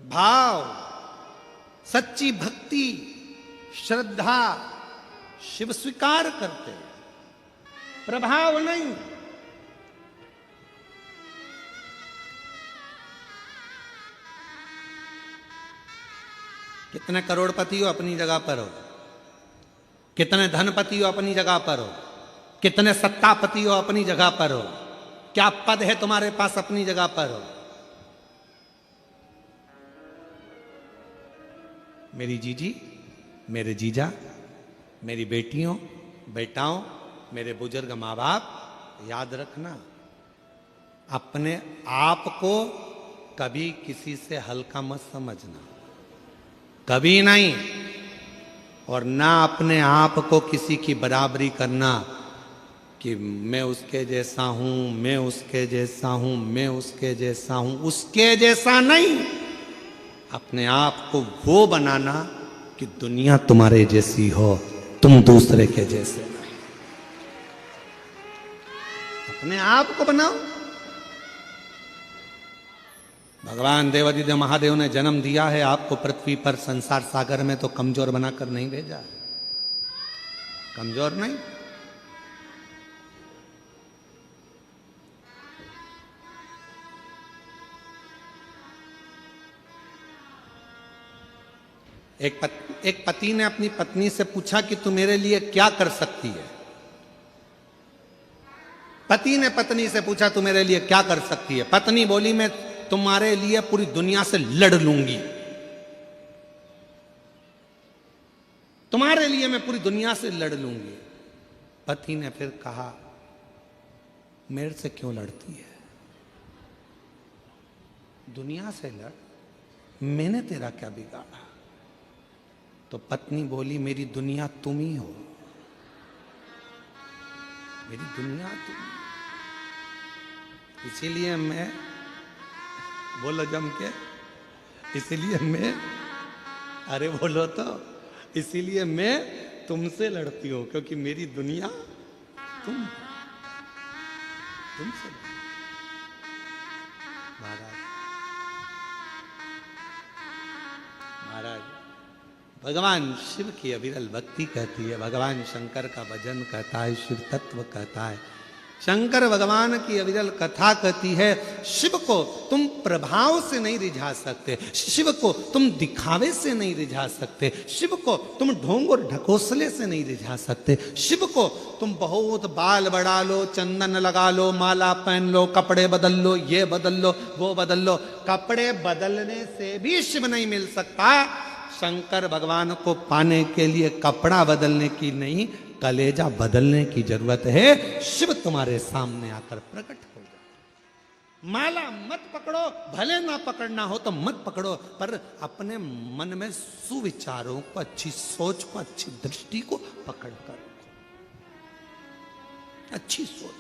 भाव, सच्ची भक्ति, श्रद्धा शिव स्वीकार करते हैं, प्रभाव नहीं। कितने करोड़पति हो अपनी जगह पर हो, कितने धनपति हो अपनी जगह पर हो, कितने सत्तापति हो अपनी जगह पर हो, क्या पद है तुम्हारे पास अपनी जगह पर हो। मेरी जीजी, मेरे जीजा, मेरी बेटियों बेटाओं, मेरे बुजुर्ग माँ बाप, याद रखना अपने आप को कभी किसी से हल्का मत समझना, कभी नहीं। और ना अपने आप को किसी की बराबरी करना कि मैं उसके जैसा हूं, मैं उसके जैसा हूं, मैं उसके जैसा हूं, उसके जैसा नहीं। अपने आप को वो बनाना कि दुनिया तुम्हारे जैसी हो, तुम दूसरे के जैसे नहीं। अपने आप को बनाओ। भगवान देवादिदेव महादेव ने जन्म दिया है आपको पृथ्वी पर, संसार सागर में, तो कमजोर बनाकर नहीं भेजा, कमजोर नहीं। एक पति ने अपनी पत्नी से पूछा कि तू मेरे लिए क्या कर सकती है। पति ने पत्नी से पूछा तू मेरे लिए क्या कर सकती है। पत्नी बोली मैं तुम्हारे लिए पूरी दुनिया से लड़ लूंगी, तुम्हारे लिए मैं पूरी दुनिया से लड़ लूंगी। पति ने फिर कहा मेरे से क्यों लड़ती है, दुनिया से लड़, मैंने तेरा क्या बिगाड़ा। तो पत्नी बोली मेरी दुनिया तुम ही हो, मेरी दुनिया तुम, इसीलिए मैं, बोलो जम के, इसीलिए मैं, अरे बोलो तो, इसीलिए मैं तुमसे लड़ती हूं क्योंकि मेरी दुनिया तुमसे। महाराज महाराज भगवान शिव की अविरल भक्ति कहती है, भगवान शंकर का भजन कहता है, शिव तत्व कहता है, शंकर भगवान की अविरल कथा कहती है। शिव को तुम प्रभाव से नहीं रिझा सकते, शिव को तुम दिखावे से नहीं रिझा सकते, शिव को तुम ढोंग और ढकोसले से नहीं रिझा सकते, शिव को तुम बहुत बाल बढ़ा लो, चंदन लगा लो, माला पहन लो, कपड़े बदल लो, ये बदल लो, वो बदल लो, कपड़े बदलने से भी शिव नहीं मिल सकता। शंकर भगवान को पाने के लिए कपड़ा बदलने की नहीं, कलेजा बदलने की जरूरत है। शिव तुम्हारे सामने आकर प्रकट हो जाए। माला मत पकड़ो, भले ना पकड़ना हो तो मत पकड़ो, पर अपने मन में सुविचारों को, अच्छी सोच को, अच्छी दृष्टि को पकड़ कर रखो, अच्छी सोच।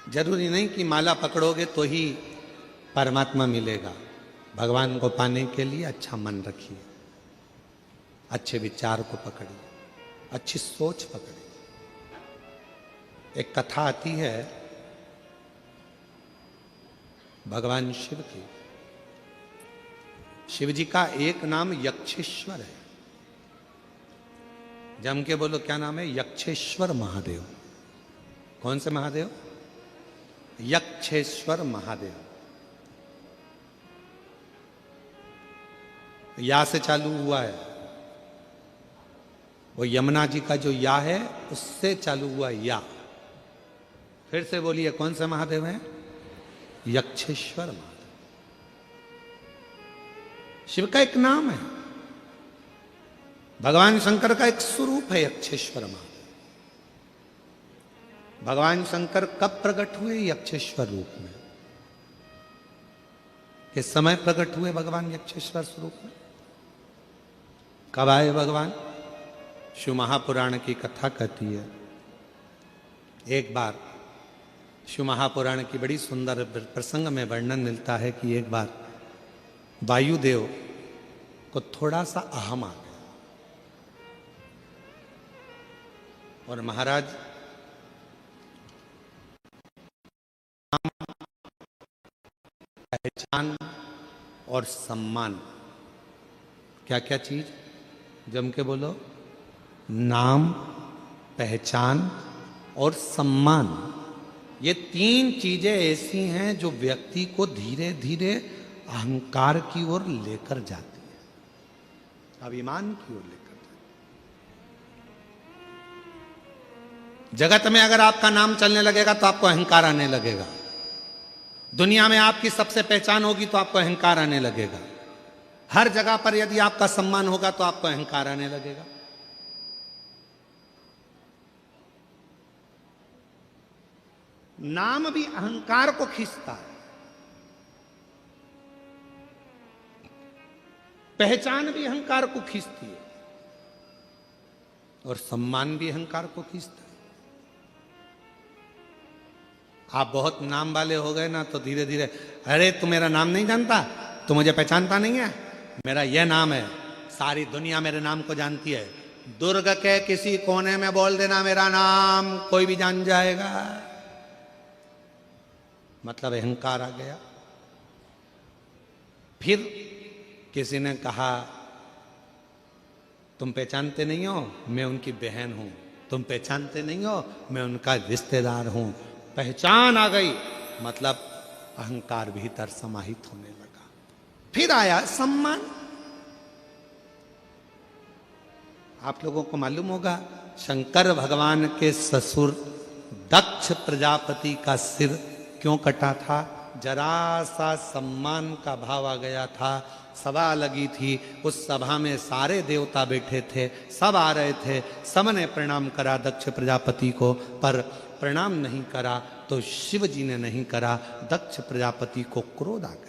जरूरी नहीं कि माला पकड़ोगे तो ही परमात्मा मिलेगा। भगवान को पाने के लिए अच्छा मन रखिए, अच्छे विचार को पकड़िए, अच्छी सोच पकड़िए। एक कथा आती है भगवान शिव की। शिव जी का एक नाम यक्षेश्वर है। जम के बोलो क्या नाम है? यक्षेश्वर महादेव। कौन से महादेव? यक्षेश्वर महादेव। या से चालू हुआ है, वो यमुना जी का जो या है उससे चालू हुआ या। फिर से बोलिए कौन से महादेव हैं? यक्षेश्वर महादेव। शिव का एक नाम है, भगवान शंकर का एक स्वरूप है यक्षेश्वर महादेव। भगवान शंकर कब प्रकट हुए? यक्षेश्वर रूप में। किस समय प्रकट हुए भगवान यक्षेश्वर स्वरूप में? कब आए भगवान? शिव महापुराण की कथा कहती है, एक बार शिव महापुराण की बड़ी सुंदर प्रसंग में वर्णन मिलता है कि एक बार वायुदेव को थोड़ा सा अहम आ गया और महाराज पहचान और सम्मान, क्या क्या चीज? जम के बोलो। नाम, पहचान और सम्मान, ये तीन चीजें ऐसी हैं जो व्यक्ति को धीरे धीरे अहंकार की ओर लेकर जाती है, अभिमान की ओर लेकर जाती है। जगत में अगर आपका नाम चलने लगेगा तो आपको अहंकार आने लगेगा। दुनिया में आपकी सबसे पहचान होगी तो आपको अहंकार आने लगेगा। हर जगह पर यदि आपका सम्मान होगा तो आपको अहंकार आने लगेगा। नाम भी अहंकार को खींचता है, पहचान भी अहंकार को खींचती है और सम्मान भी अहंकार को खींचता है। आप बहुत नाम वाले हो गए ना तो धीरे धीरे, अरे तू मेरा नाम नहीं जानता, तू मुझे पहचानता नहीं है, मेरा यह नाम है, सारी दुनिया मेरे नाम को जानती है। दुर्ग के किसी कोने में बोल देना मेरा नाम, कोई भी जान जाएगा। मतलब अहंकार आ गया। फिर किसी ने कहा तुम पहचानते नहीं हो, मैं उनकी बहन हूं। तुम पहचानते नहीं हो, मैं उनका रिश्तेदार हूं। पहचान आ गई, मतलब अहंकार भीतर समाहित होने लगा। फिर आया सम्मान। आप लोगों को मालूम होगा शंकर भगवान के ससुर दक्ष प्रजापति का सिर क्यों कटा था? जरा सा सम्मान का भाव आ गया था। सभा लगी थी, उस सभा में सारे देवता बैठे थे, सब आ रहे थे, सबने प्रणाम करा दक्ष प्रजापति को, पर प्रणाम नहीं करा तो शिव जी ने नहीं करा। दक्ष प्रजापति को क्रोध आ गया।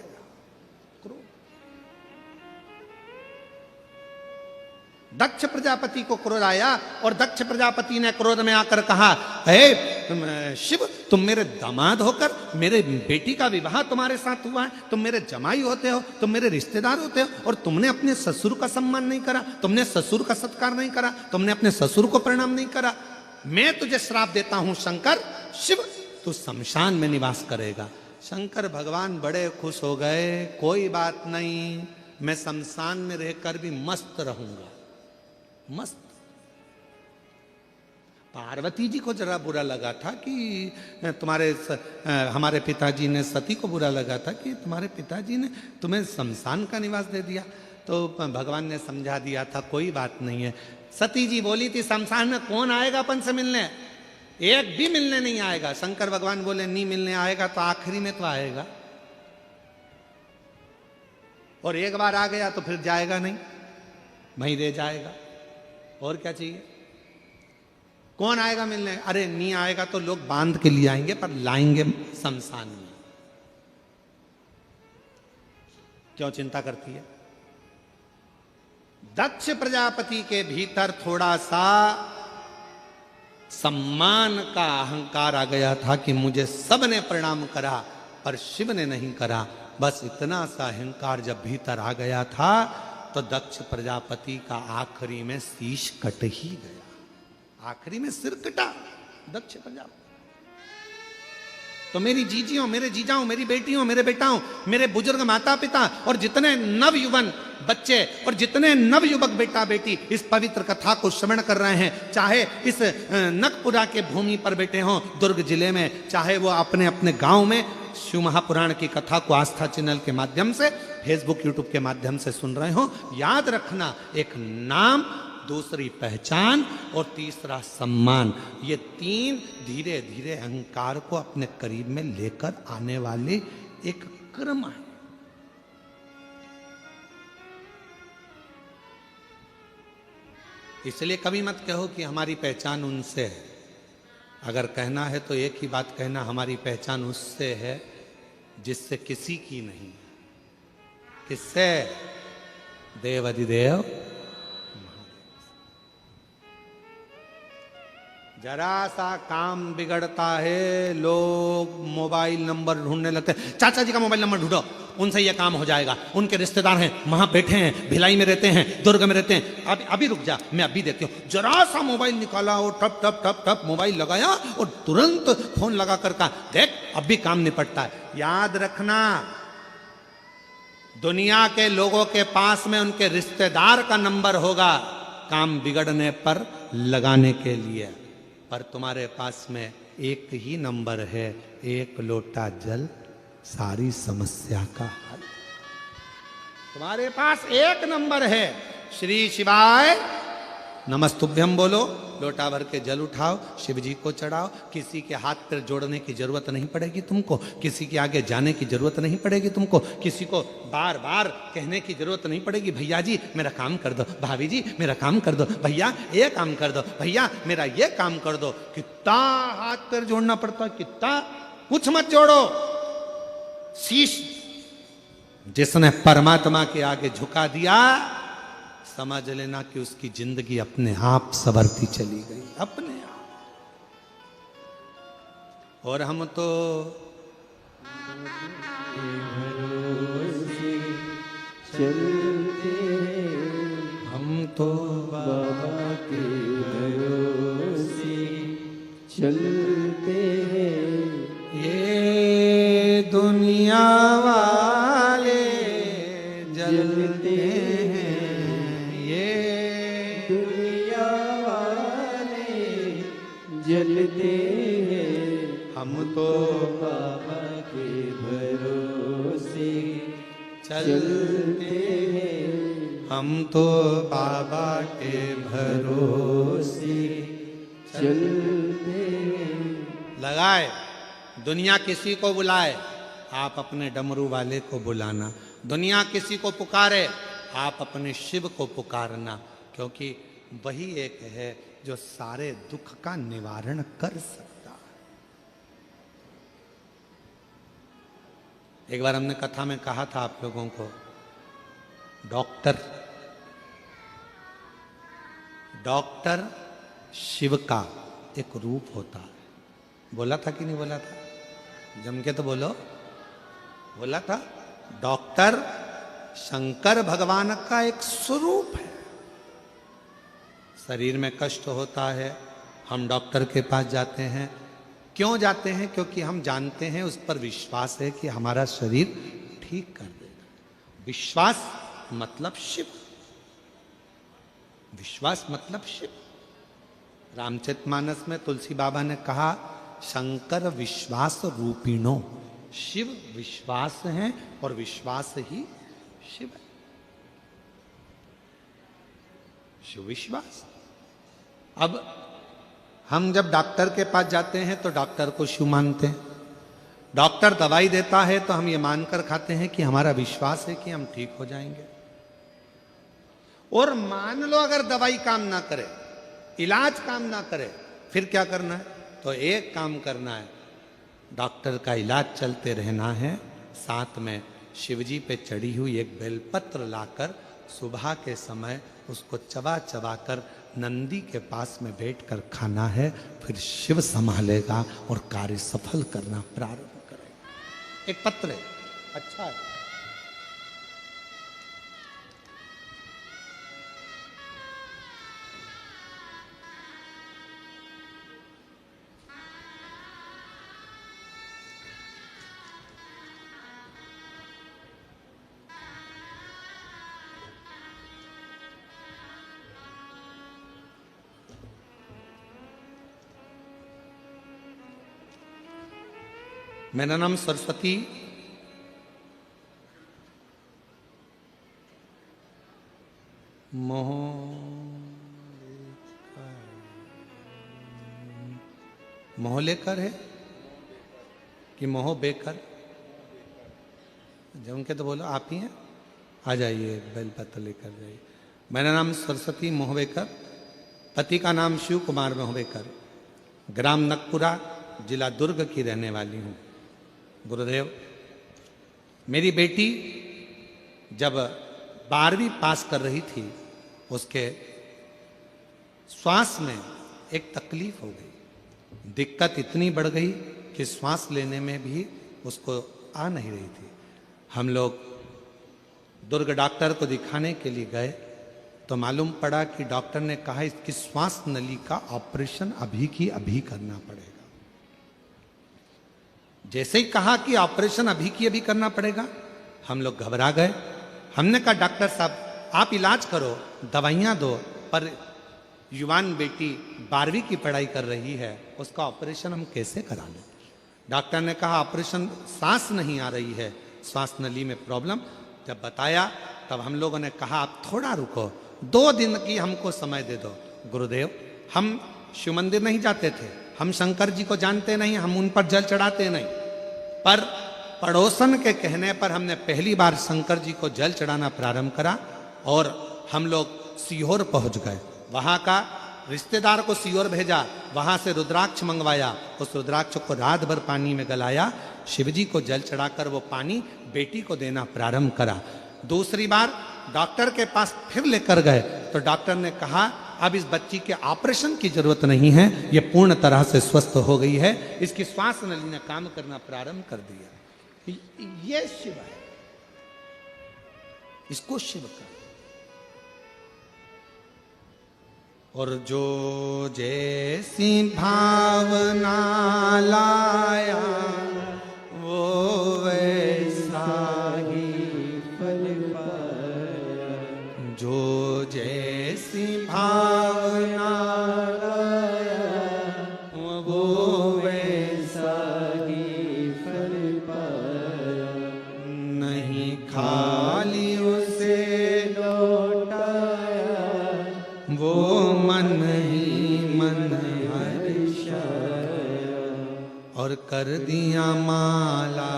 दक्ष प्रजापति को क्रोध आया और दक्ष प्रजापति ने क्रोध में आकर कहा, हे शिव, तुम मेरे दामाद होकर मेरे बेटी का विवाह तुम्हारे साथ हुआ है, तुम मेरे जमाई होते हो, तुम मेरे रिश्तेदार होते हो, और तुमने अपने ससुर का सम्मान नहीं करा, तुमने ससुर का सत्कार नहीं करा, तुमने अपने ससुर को प्रणाम नहीं करा। मैं तुझे श्राप देता हूं शंकर, शिव, तू शमशान में निवास करेगा। शंकर भगवान बड़े खुश हो गए, कोई बात नहीं, मैं शमशान में रहकर भी मस्त रहूंगा। मस्त। पार्वती जी को जरा बुरा लगा था कि हमारे पिताजी ने, सती को बुरा लगा था कि तुम्हारे पिताजी ने तुम्हें शमशान का निवास दे दिया। तो भगवान ने समझा दिया था कोई बात नहीं है। सती जी बोली थी शमशान में कौन आएगा अपन से मिलने, एक भी मिलने नहीं आएगा। शंकर भगवान बोले नहीं मिलने आएगा तो आखिरी में तो आएगा, और एक बार आ गया तो फिर जाएगा नहीं, वहीं रह जाएगा। और क्या चाहिए? कौन आएगा मिलने? अरे नहीं आएगा तो लोग बांध के लिए आएंगे, पर लाएंगे शमशान में। क्यों चिंता करती है? दक्ष प्रजापति के भीतर थोड़ा सा सम्मान का अहंकार आ गया था कि मुझे सबने प्रणाम करा पर शिव ने नहीं करा। बस इतना सा अहंकार जब भीतर आ गया था तो दक्ष प्रजापति का आखिरी में शीश कट ही गया। आखिरी में सिर कटा दक्ष प्रजापति। तो मेरी जीजियों, मेरे जीजाओं, मेरी बेटियों, मेरे बेटाओं, मेरे बुजुर्ग माता पिता और जितने नवयुवन बच्चे और जितने नवयुवक बेटा बेटी इस पवित्र कथा को श्रवण कर रहे हैं, चाहे इस नखपुरा के भूमि पर बैठे हों दुर्ग जिले में, चाहे वो अपने अपने गांव में शिव महापुराण की कथा को आस्था चैनल के माध्यम से, फेसबुक यूट्यूब के माध्यम से सुन रहे हो, याद रखना, एक नाम, दूसरी पहचान और तीसरा सम्मान, ये तीन धीरे धीरे अहंकार को अपने करीब में लेकर आने वाले एक क्रम है। इसलिए कभी मत कहो कि हमारी पहचान उनसे है। अगर कहना है तो एक ही बात कहना, हमारी पहचान उससे है जिससे किसी की नहीं। किससे? देव अधिदेव। जरा सा काम बिगड़ता है, लोग मोबाइल नंबर ढूंढने लगते हैं। चाचा जी का मोबाइल नंबर ढूंढो, उनसे यह काम हो जाएगा, उनके रिश्तेदार हैं, वहां बैठे हैं, भिलाई में रहते हैं, दुर्ग में रहते हैं। अभी रुक जा, मैं अभी देती हूँ। जरा सा मोबाइल निकाला और टप टप टप टप मोबाइल लगाया और तुरंत फोन लगा कर कहा, देख अब भी काम निपटता है। याद रखना, दुनिया के लोगों के पास में उनके रिश्तेदार का नंबर होगा काम बिगड़ने पर लगाने के लिए, पर तुम्हारे पास में एक ही नंबर है, एक लोटा जल, सारी समस्या का हल। तुम्हारे पास एक नंबर है, श्री शिवाय नमस्तुभ्यम बोलो, लोटा भर के जल उठाओ, शिव जी को चढ़ाओ। किसी के हाथ पर जोड़ने की जरूरत नहीं पड़ेगी तुमको, किसी के आगे जाने की जरूरत नहीं पड़ेगी तुमको, किसी को बार बार कहने की जरूरत नहीं पड़ेगी, भैया जी मेरा काम कर दो, भाभी जी मेरा काम कर दो, भैया ये काम कर दो, भैया मेरा ये काम कर दो। कितना हाथ पैर जोड़ना पड़ता है, कितना। कुछ मत जोड़ो, शीश जिसने परमात्मा के आगे झुका दिया, समझ लेना कि उसकी जिंदगी अपने आप संवरती चली गई, अपने आप। और हम तो भरोसे चलते हैं, हम तो बाबा के भरोसे चलते हैं। ये दुनिया वाले जलते हैं, ये दुनिया वाले जलते हैं, हम तो बाबा के भरोसे चलते हैं। हम तो बाबा के भरोसे चलते हैं। लगाए। दुनिया किसी को बुलाए, आप अपने डमरू वाले को बुलाना। दुनिया किसी को पुकारे, आप अपने शिव को पुकारना, क्योंकि वही एक है जो सारे दुख का निवारण कर सकता है। एक बार हमने कथा में कहा था आप लोगों को, डॉक्टर शिव का एक रूप होता है। बोला था कि नहीं बोला था? जम के तो बोलो। बोला था, डॉक्टर शंकर भगवान का एक स्वरूप है। शरीर में कष्ट होता है, हम डॉक्टर के पास जाते हैं। क्यों जाते हैं? क्योंकि हम जानते हैं, उस पर विश्वास है कि हमारा शरीर ठीक कर देगा। विश्वास मतलब शिव, विश्वास मतलब शिव। रामचरितमानस में तुलसी बाबा ने कहा, शंकर विश्वास रूपिणो, शिव विश्वास है और विश्वास ही शिव है। शिव विश्वास। अब हम जब डॉक्टर के पास जाते हैं तो डॉक्टर को शिव मानते हैं। डॉक्टर दवाई देता है तो हम ये मानकर खाते हैं कि हमारा विश्वास है कि हम ठीक हो जाएंगे। और मान लो अगर दवाई काम ना करे, इलाज काम ना करे, फिर क्या करना है? तो एक काम करना है, डॉक्टर का इलाज चलते रहना है, साथ में शिवजी पे चढ़ी हुई एक बेलपत्र लाकर सुबह के समय उसको चबा चबा कर नंदी के पास में बैठकर खाना है। फिर शिव संभालेगा और कार्य सफल करना प्रारंभ करेगा। एक पत्र है, अच्छा है। मेरा नाम सरस्वती मोहलेकर है कि मोह बेकर? जब उनके तो बोलो आप ही हैं, आ जाइए, बेलपत्र लेकर जाइए। मेरा नाम सरस्वती मोहवेकर, पति का नाम शिव कुमार मोहवेकर, ग्राम नकपुरा, जिला दुर्ग की रहने वाली हूँ। गुरुदेव, मेरी बेटी जब 12वीं पास कर रही थी, उसके श्वास में एक तकलीफ हो गई, दिक्कत इतनी बढ़ गई कि श्वास लेने में भी उसको आ नहीं रही थी। हम लोग दुर्ग डॉक्टर को दिखाने के लिए गए तो मालूम पड़ा कि डॉक्टर ने कहा इसकी श्वास नली का ऑपरेशन अभी की अभी करना पड़ेगा। जैसे ही कहा कि ऑपरेशन अभी की अभी करना पड़ेगा, हम लोग घबरा गए। हमने कहा डॉक्टर साहब आप इलाज करो, दवाइयां दो, पर युवान बेटी 12वीं की पढ़ाई कर रही है, उसका ऑपरेशन हम कैसे करा लें? डॉक्टर ने कहा ऑपरेशन, सांस नहीं आ रही है, श्वास नली में प्रॉब्लम। जब बताया तब हम लोगों ने कहा आप थोड़ा रुको, 2 दिन की हमको समय दे दो। गुरुदेव, हम शिव मंदिर नहीं जाते थे, हम शंकर जी को जानते नहीं, हम उन पर जल चढ़ाते नहीं, पर पड़ोसन के कहने पर हमने पहली बार शंकर जी को जल चढ़ाना प्रारंभ करा और हम लोग सीहोर पहुंच गए। वहां का रिश्तेदार को सीहोर भेजा, वहां से रुद्राक्ष मंगवाया, उस रुद्राक्ष को रात भर पानी में गलाया, शिवजी को जल चढ़ाकर वो पानी बेटी को देना प्रारंभ करा। दूसरी बार डॉक्टर के पास फिर लेकर गए तो डॉक्टर ने कहा अब इस बच्ची के ऑपरेशन की जरूरत नहीं है, ये पूर्ण तरह से स्वस्थ हो गई है, इसकी श्वास नली ने काम करना प्रारंभ कर दिया। ये शिव है, इसको शिव का। और जो जैसी भावना लाया वो वैसा ही फल पाया, जो जैसी भावना लाया वो वैसा ही फल पाया, नहीं खाली उसे लौटाया वो मन ही मन हर्षाया, और कर दिया माला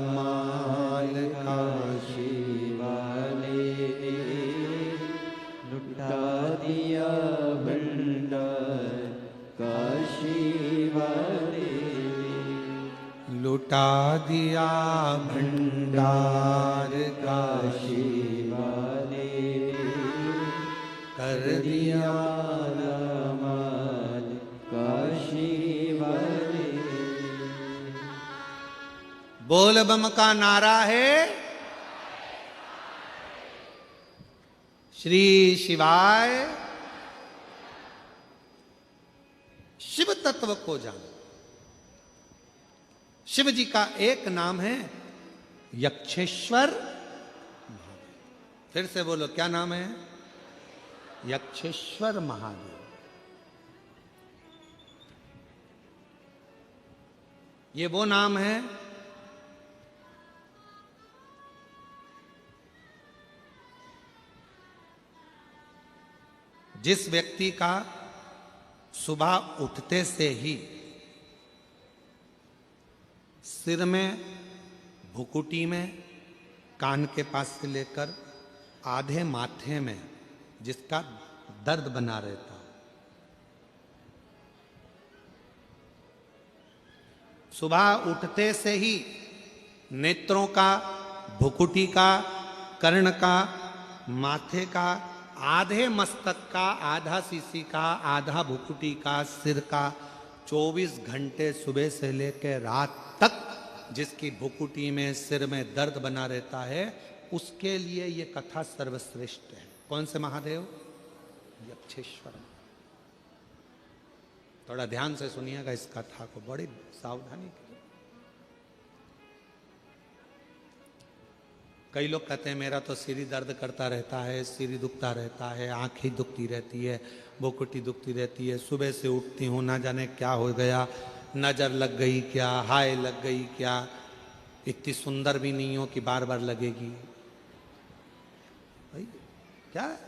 माल काशी वाले लुटा दिया भंडार, काशी वाले लुटा दिया भंडार काशी काशी वाले कर दिया दिया। माल, काशी वाले। बोल बम का नारा है श्री शिवाय। शिव तत्व को जानो। शिव जी का एक नाम है यक्षेश्वर। फिर से बोलो, क्या नाम है? यक्षेश्वर महादेव। ये वो नाम है जिस व्यक्ति का सुबह उठते से ही सिर में, भुकुटी में, कान के पास से लेकर आधे माथे में जिसका दर्द बना रहता, सुबह उठते से ही नेत्रों का, भुकुटी का, कर्ण का, माथे का, आधे मस्तक का, आधा सीसी का, आधा भुकुटी का, सिर का, 24 घंटे सुबह से लेकर रात तक जिसकी भुकुटी में, सिर में दर्द बना रहता है, उसके लिए ये कथा सर्वश्रेष्ठ है। कौन से महादेव? यक्षेश्वर। थोड़ा ध्यान से सुनिएगा इस कथा को, बड़ी सावधानी के। कई लोग कहते हैं मेरा तो सिर ही दर्द करता रहता है, सिर ही दुखता रहता है, आँख ही दुखती रहती है, भुकुटी दुखती रहती है, सुबह से उठती हूँ ना जाने क्या हो गया, नजर लग गई क्या, हाय लग गई क्या, इतनी सुंदर भी नहीं हो कि बार बार लगेगी। भाई क्या है?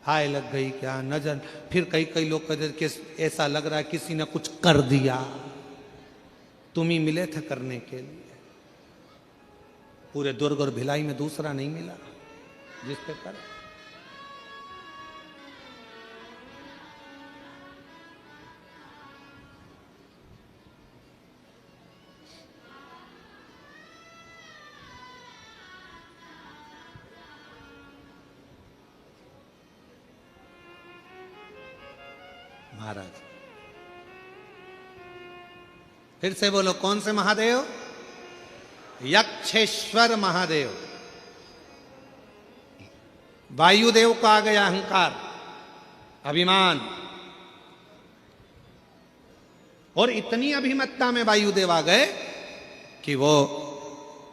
हाय लग गई क्या, नजर। फिर कई कई लोग कहते कि ऐसा लग रहा है किसी ने कुछ कर दिया, तुम ही मिले थे करने के लिए। पूरे दुर्ग और भिलाई में दूसरा नहीं मिला जिस पे कर। महाराज फिर से बोलो, कौन से महादेव? यक्षेश्वर महादेव। वायुदेव को आ गया अहंकार, अभिमान, और इतनी अभिमत्ता में वायुदेव आ गए कि वो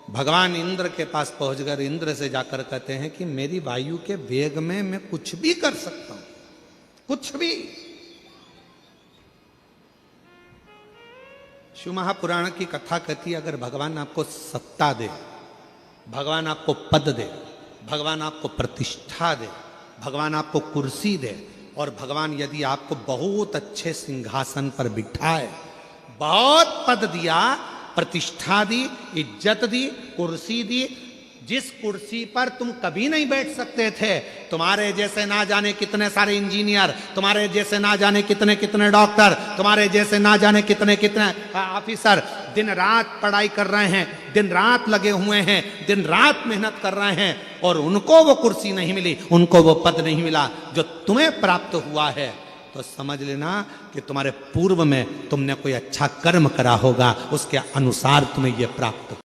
भगवान इंद्र के पास पहुंचकर इंद्र से जाकर कहते हैं कि मेरी वायु के वेग में मैं कुछ भी कर सकता हूं, कुछ भी। शिव महापुराण की कथा कहती है, अगर भगवान आपको सत्ता दे, भगवान आपको पद दे, भगवान आपको प्रतिष्ठा दे, भगवान आपको कुर्सी दे, और भगवान यदि आपको बहुत अच्छे सिंहासन पर बिठाए, बहुत पद दिया, प्रतिष्ठा दी, इज्जत दी, कुर्सी दी, जिस कुर्सी पर तुम कभी नहीं बैठ सकते थे, तुम्हारे जैसे ना जाने कितने सारे इंजीनियर, तुम्हारे जैसे ना जाने कितने कितने डॉक्टर, तुम्हारे जैसे ना जाने कितने कितने ऑफिसर दिन रात पढ़ाई कर रहे हैं, दिन रात लगे हुए हैं, दिन रात मेहनत कर रहे हैं, और उनको वो कुर्सी नहीं मिली, उनको वो पद नहीं मिला जो तुम्हें प्राप्त हुआ है। तो समझ लेना कि तुम्हारे पूर्व में तुमने कोई अच्छा कर्म करा होगा, उसके अनुसार तुम्हें यह प्राप्त हुआ।